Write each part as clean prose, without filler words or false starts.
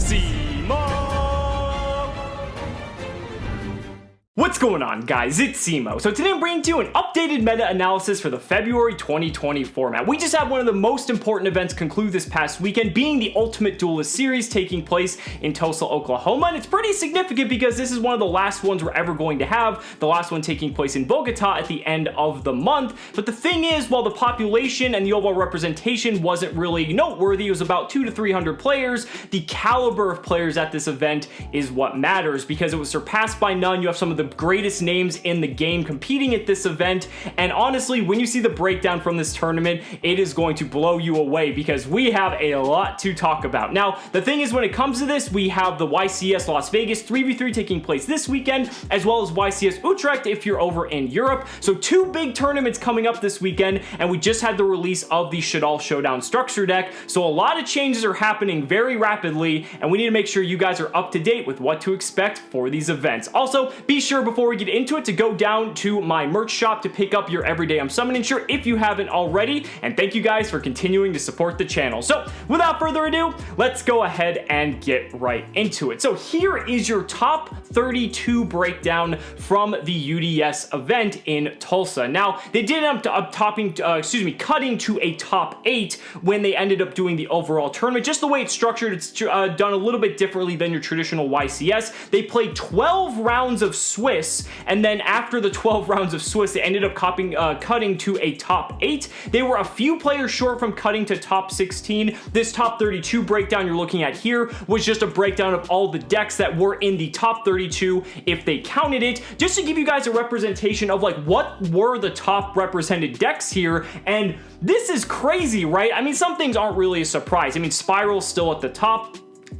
Cimoooooooo! What's going on, guys? It's Cimo. So today I'm bringing to you an updated meta-analysis for the February 2020 format. We just had one of the most important events conclude this past weekend, being the Ultimate Duelist Series taking place in Tulsa, Oklahoma. And it's pretty significant because this is one of the last ones we're ever going to have, the last one taking place in Bogota at the end of the month. But the thing is, while the population and the overall representation wasn't really noteworthy, it was about 200 to 300 players, the caliber of players at this event is what matters because it was surpassed by none. You have some of the greatest names in the game competing at this event, and honestly, when you see the breakdown from this tournament, it is going to blow you away because we have a lot to talk about. Now, the thing is, when it comes to this, we have the YCS Las Vegas 3v3 taking place this weekend, as well as YCS Utrecht if you're over in Europe. So two big tournaments coming up this weekend, and we just had the release of the Shaddoll Showdown structure deck, so a lot of changes are happening very rapidly, and we need to make sure you guys are up to date with what to expect for these events. Also, be sure before we get into it to go down to my merch shop to pick up your Everyday I'm Summoning shirt if you haven't already, and thank you guys for continuing to support the channel. So without further ado, let's go ahead and get right into it. So here is your top 32 breakdown from the UDS event in Tulsa. Now, they did end up cutting to a top 8 when they ended up doing the overall tournament. Just the way it's structured, it's done a little bit differently than your traditional YCS. They played 12 rounds of Swiss, and then after the 12 rounds of Swiss, they ended up cutting to a top 8. They were a few players short from cutting to top 16. This top 32 breakdown you're looking at here was just a breakdown of all the decks that were in the top 32 if they counted it, just to give you guys a representation of like what were the top represented decks here. And this is crazy, right? I mean, some things aren't really a surprise. I mean, Spiral's still at the top.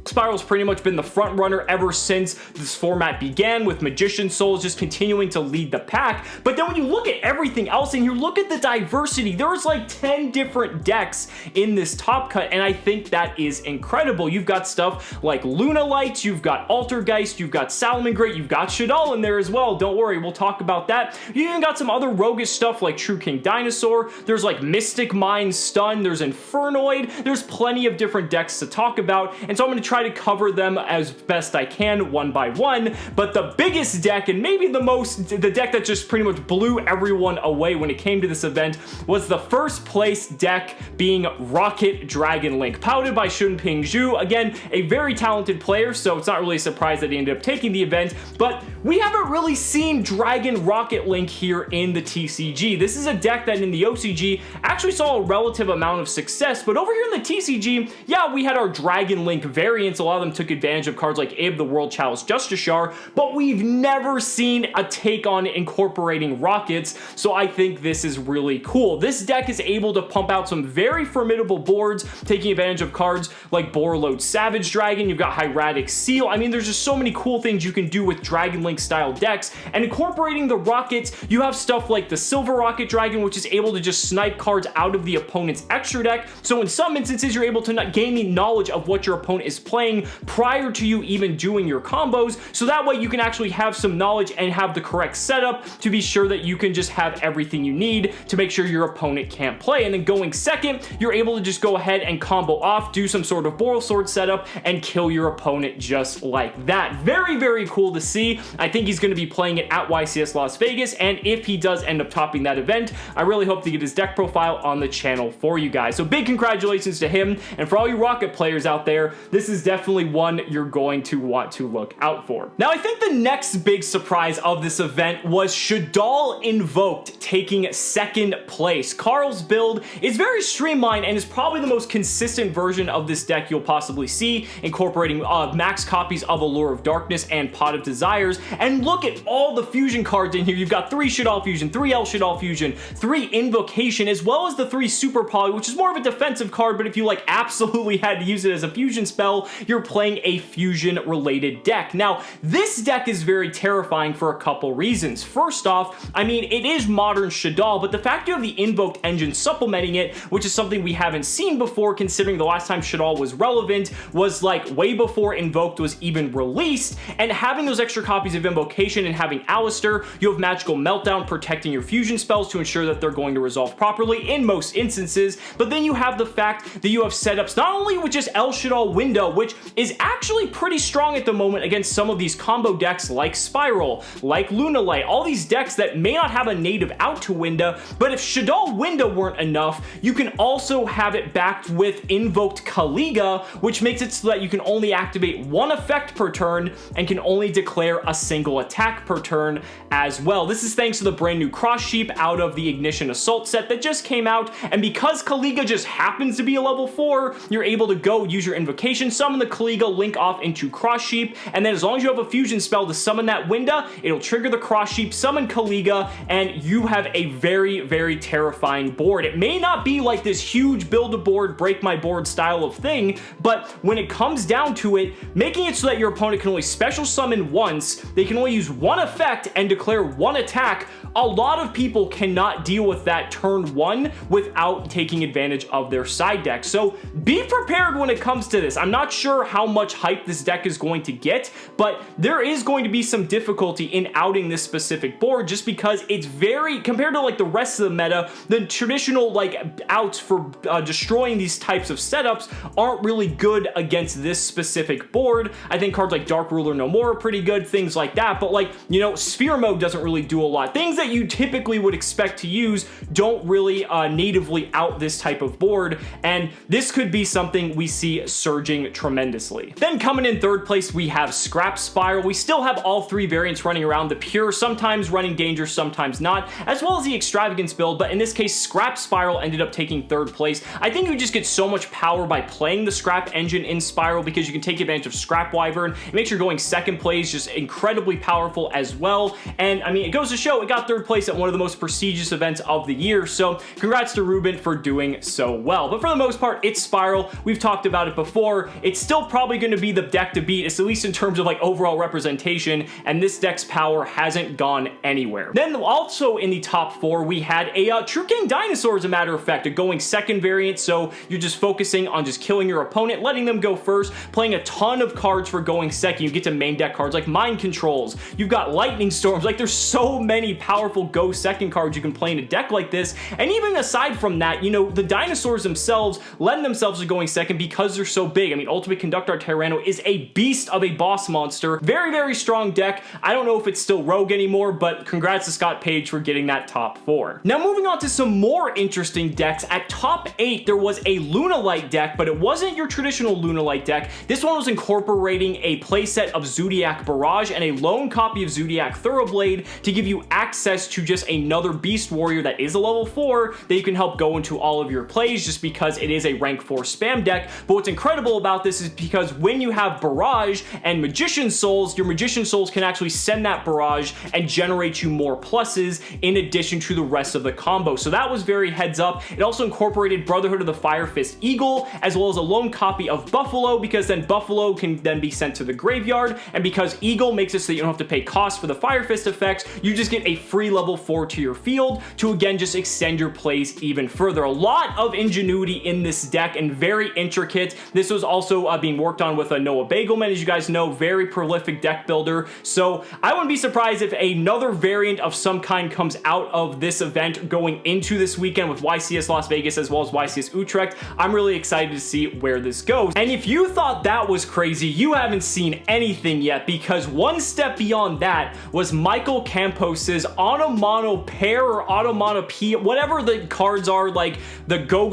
Spiral's pretty much been the front runner ever since this format began, with Magician Souls just continuing to lead the pack. But then when you look at everything else and you look at the diversity, there's like 10 different decks in this top cut, and I think that is incredible. You've got stuff like Luna Lights, you've got Altergeist, you've got Salamangreat, you've got Shaddoll in there as well. Don't worry, we'll talk about that. You even got some other roguish stuff like True King Dinosaur. There's like Mystic Mind Stun, there's Infernoid. There's plenty of different decks to talk about, and so I'm going to try to cover them as best I can one by one. But the biggest deck, and maybe the deck that just pretty much blew everyone away when it came to this event, was the first place deck, being Rokket Dragon Link, piloted by Shunping Zhu. Again, a very talented player, so it's not really a surprise that he ended up taking the event, but we haven't really seen Dragon Rokket Link here in the TCG. This is a deck that in the OCG actually saw a relative amount of success, but over here in the TCG, yeah, we had our Dragon Link variants. A lot of them took advantage of cards like Abe the World Chalice Justiciar, but we've never seen a take on incorporating rockets, so I think this is really cool. This deck is able to pump out some very formidable boards, taking advantage of cards like Borreload Savage Dragon. You've got Hieratic Seal. I mean, there's just so many cool things you can do with Dragon Link style decks, and incorporating the rockets, you have stuff like the Silver Rokket Dragon, which is able to just snipe cards out of the opponent's extra deck, so in some instances you're able to gain knowledge of what your opponent is playing prior to you even doing your combos, so that way you can actually have some knowledge and have the correct setup to be sure that you can just have everything you need to make sure your opponent can't play. And then going second, you're able to just go ahead and combo off, do some sort of Boral Sword setup, and kill your opponent just like that. Very, very cool to see. I think he's going to be playing it at YCS Las Vegas, and if he does end up topping that event, I really hope to get his deck profile on the channel for you guys. So big congratulations to him, and for all you Rokket players out there, this is definitely one you're going to want to look out for. Now, I think the next big surprise of this event was Shaddoll Invoked taking second place. Carl's build is very streamlined and is probably the most consistent version of this deck you'll possibly see, incorporating max copies of Allure of Darkness and Pot of Desires. And look at all the fusion cards in here. You've got 3 Shaddoll Fusion, 3 El Shaddoll Fusion, 3 Invocation, as well as the 3 Super Poly, which is more of a defensive card, but if you like absolutely had to use it as a fusion spell, you're playing a fusion related deck. Now, this deck is very terrifying for a couple reasons. First off, I mean, it is modern Shaddoll, but the fact you have the Invoked engine supplementing it, which is something we haven't seen before, considering the last time Shaddoll was relevant was like way before Invoked was even released, and having those extra copies of Invocation and having Alistair, you have Magical Meltdown protecting your fusion spells to ensure that they're going to resolve properly in most instances, but then you have the fact that you have setups not only with just El Shaddoll window, which is actually pretty strong at the moment against some of these combo decks like Spiral, like Lunalight, all these decks that may not have a native out to Winda, but if Shaddoll Winda weren't enough, you can also have it backed with Invoked Kaliga, which makes it so that you can only activate one effect per turn and can only declare a single attack per turn as well. This is thanks to the brand new Cross Sheep out of the Ignition Assault set that just came out, and because Kaliga just happens to be a level 4, you're able to go use your invocation, summon the Kaliga, link off into Cross Sheep, and then as long as you have a fusion spell to summon that Winda, it'll trigger the Cross Sheep, summon Kaliga, and you have a very, very terrifying board. It may not be like this huge build a board, break my board style of thing, but when it comes down to it, making it so that your opponent can only special summon once, they can only use one effect and declare one attack, a lot of people cannot deal with that turn 1 without taking advantage of their side deck. So be prepared when it comes to this. I'm not sure how much hype this deck is going to get, but there is going to be some difficulty in outing this specific board just because it's very, compared to like the rest of the meta, the traditional like outs for destroying these types of setups aren't really good against this specific board. I think cards like Dark Ruler No More are pretty good, things like that, but like, you know, Sphere Mode doesn't really do a lot. Things that you typically would expect to use don't really natively out this type of board, and this could be something we see surging tremendously. Then coming in third place, we have Scrap Spiral. We still have all three variants running around, the pure, sometimes running danger, sometimes not, as well as the extravagance build, but in this case, Scrap Spiral ended up taking third place. I think you just get so much power by playing the Scrap engine in Spiral because you can take advantage of Scrap Wyvern. It makes your going second place just incredibly powerful as well, and I mean, it goes to show it got third place at one of the most prestigious events of the year, so congrats to Ruben for doing so well. But for the most part, it's Spiral. We've talked about it before. It's still probably going to be the deck to beat, at least in terms of like overall representation, and this deck's power hasn't gone anywhere. Then also in the top 4, we had a True King Dinosaur, as a matter of fact, a going second variant, so you're just focusing on just killing your opponent, letting them go first, playing a ton of cards for going second. You get to main deck cards like Mind Controls, you've got Lightning Storms, like there's so many powerful go second cards you can play in a deck like this, and even aside from that, you know, the dinosaurs themselves lend themselves to going second because they're so big. I mean, Ultimate Conductor Tyranno is a beast of a boss monster. Very, very strong deck. I don't know if it's still Rogue anymore, but congrats to Scott Page for getting that top 4. Now moving on to some more interesting decks. At top 8, there was a Lunalight deck, but it wasn't your traditional Lunalight deck. This one was incorporating a playset of Zodiac Barrage and a lone copy of Zodiac Thoroughblade to give you access to just another Beast Warrior that is a level 4 that you can help go into all of your plays just because it is a rank 4 spam deck. But what's incredible about this is because when you have Barrage and Magician Souls, your Magician Souls can actually send that Barrage and generate you more pluses in addition to the rest of the combo. So that was very heads up. It also incorporated Brotherhood of the Fire Fist Eagle, as well as a lone copy of Buffalo, because then Buffalo can then be sent to the graveyard, and because Eagle makes it so that you don't have to pay cost for the Fire Fist effects, you just get a free level 4 to your field to again just extend your plays even further. A lot of ingenuity in this deck and very intricate. This was also being worked on with Noah Bagelman, as you guys know, very prolific deck builder. So I wouldn't be surprised if another variant of some kind comes out of this event going into this weekend with YCS Las Vegas as well as YCS Utrecht. I'm really excited to see where this goes. And if you thought that was crazy, you haven't seen anything yet, because one step beyond that was Michael Campos's Automano Pair or Automano P, whatever the cards are, like the Go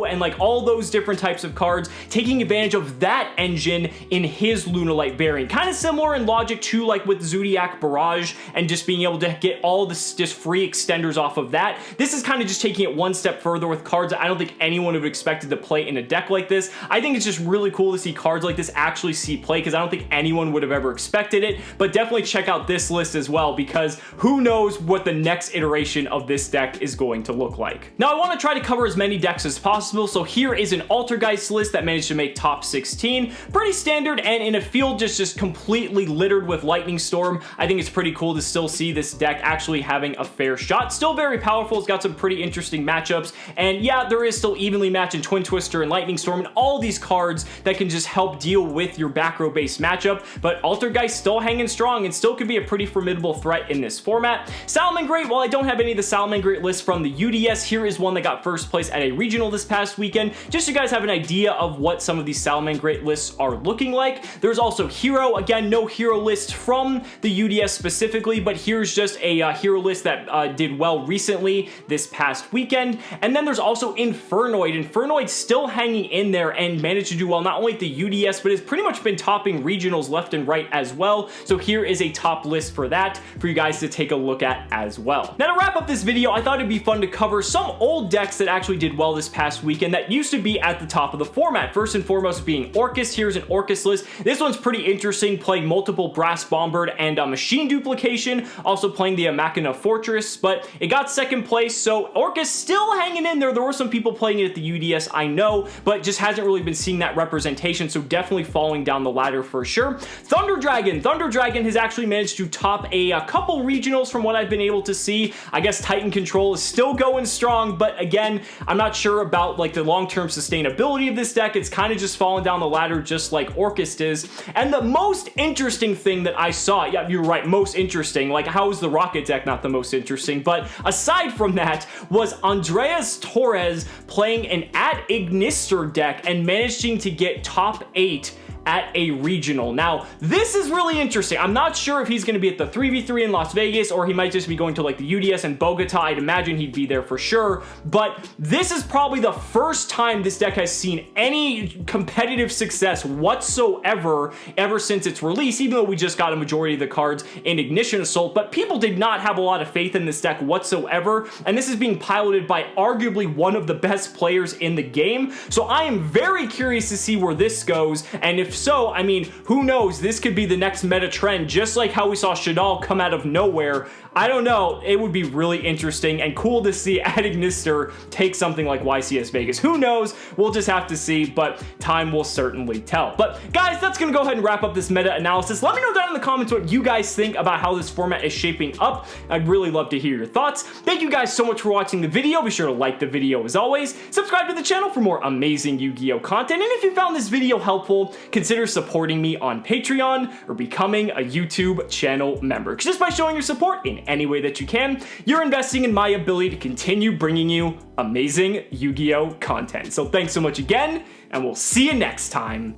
and like all those different types of cards, taking advantage of that engine in his Lunalight variant. Kind of similar in logic to like with Zodiac Barrage and just being able to get all this just free extenders off of that. This is kind of just taking it one step further with cards that I don't think anyone would have expected to play in a deck like this. I think it's just really cool to see cards like this actually see play, because I don't think anyone would have ever expected it. But definitely check out this list as well, because who knows what the next iteration of this deck is going to look like. Now I want to try to cover as many decks as possible, so here is an Altergeist list that managed to make top 16. Pretty standard, and in a field just completely littered with Lightning Storm, I think it's pretty cool to still see this deck actually having a fair shot. Still very powerful, it's got some pretty interesting matchups, and yeah, there is still evenly matched in Twin Twister and Lightning Storm and all these cards that can just help deal with your back row based matchup, but Altergeist still hanging strong and still could be a pretty formidable threat in this format. Salamangreat, while I don't have any of the Salamangreat lists from the UDS, here is one that got first place at a regional this past weekend, just so you guys have an idea of what some of these Salamangreat Salamangreat Great lists are looking like. There's also Hero. Again, no Hero list from the UDS specifically, but here's just a Hero list that did well recently this past weekend. And then there's also Infernoid. Infernoid's still hanging in there and managed to do well, not only at the UDS, but has pretty much been topping regionals left and right as well. So here is a top list for that for you guys to take a look at as well. Now to wrap up this video, I thought it'd be fun to cover some old decks that actually did well this past weekend that used to be at the top of the format. First and foremost being Orcust. Here's an Orcust list. This one's pretty interesting, playing multiple Brass Bombard and Machine Duplication, also playing the Machina Fortress, but it got second place, so Orcust still hanging in there. There were some people playing it at the UDS, I know, but just hasn't really been seeing that representation, so definitely falling down the ladder for sure. Thunder Dragon. Thunder Dragon has actually managed to top a couple regionals from what I've been able to see. I guess Titan Control is still going strong, but again, I'm not sure about like the long-term sustainability of this deck. It's kind of just falling down the ladder just like Orcust is. And the most interesting thing that I saw, yeah, you're right, most interesting, like how is the Rokket deck not the most interesting, but aside from that was Andreas Torres playing an Ad Ignister deck and managing to get top 8 at a regional. Now, this is really interesting. I'm not sure if he's going to be at the 3v3 in Las Vegas or he might just be going to like the UDS and Bogota. I'd imagine he'd be there for sure, but this is probably the first time this deck has seen any competitive success whatsoever ever since its release, even though we just got a majority of the cards in Ignition Assault, but people did not have a lot of faith in this deck whatsoever, and this is being piloted by arguably one of the best players in the game, so I am very curious to see where this goes, and if so, I mean, who knows, this could be the next meta trend, just like how we saw Shaddoll come out of nowhere. I don't know, it would be really interesting and cool to see Ad Ignister take something like YCS Vegas. Who knows, we'll just have to see, but time will certainly tell. But guys, that's gonna go ahead and wrap up this meta analysis. Let me know down in the comments what you guys think about how this format is shaping up. I'd really love to hear your thoughts. Thank you guys so much for watching the video. Be sure to like the video as always. Subscribe to the channel for more amazing Yu-Gi-Oh content, and if you found this video helpful, consider supporting me on Patreon or becoming a YouTube channel member. Just by showing your support in any way that you can, you're investing in my ability to continue bringing you amazing Yu-Gi-Oh content. So thanks so much again, and we'll see you next time.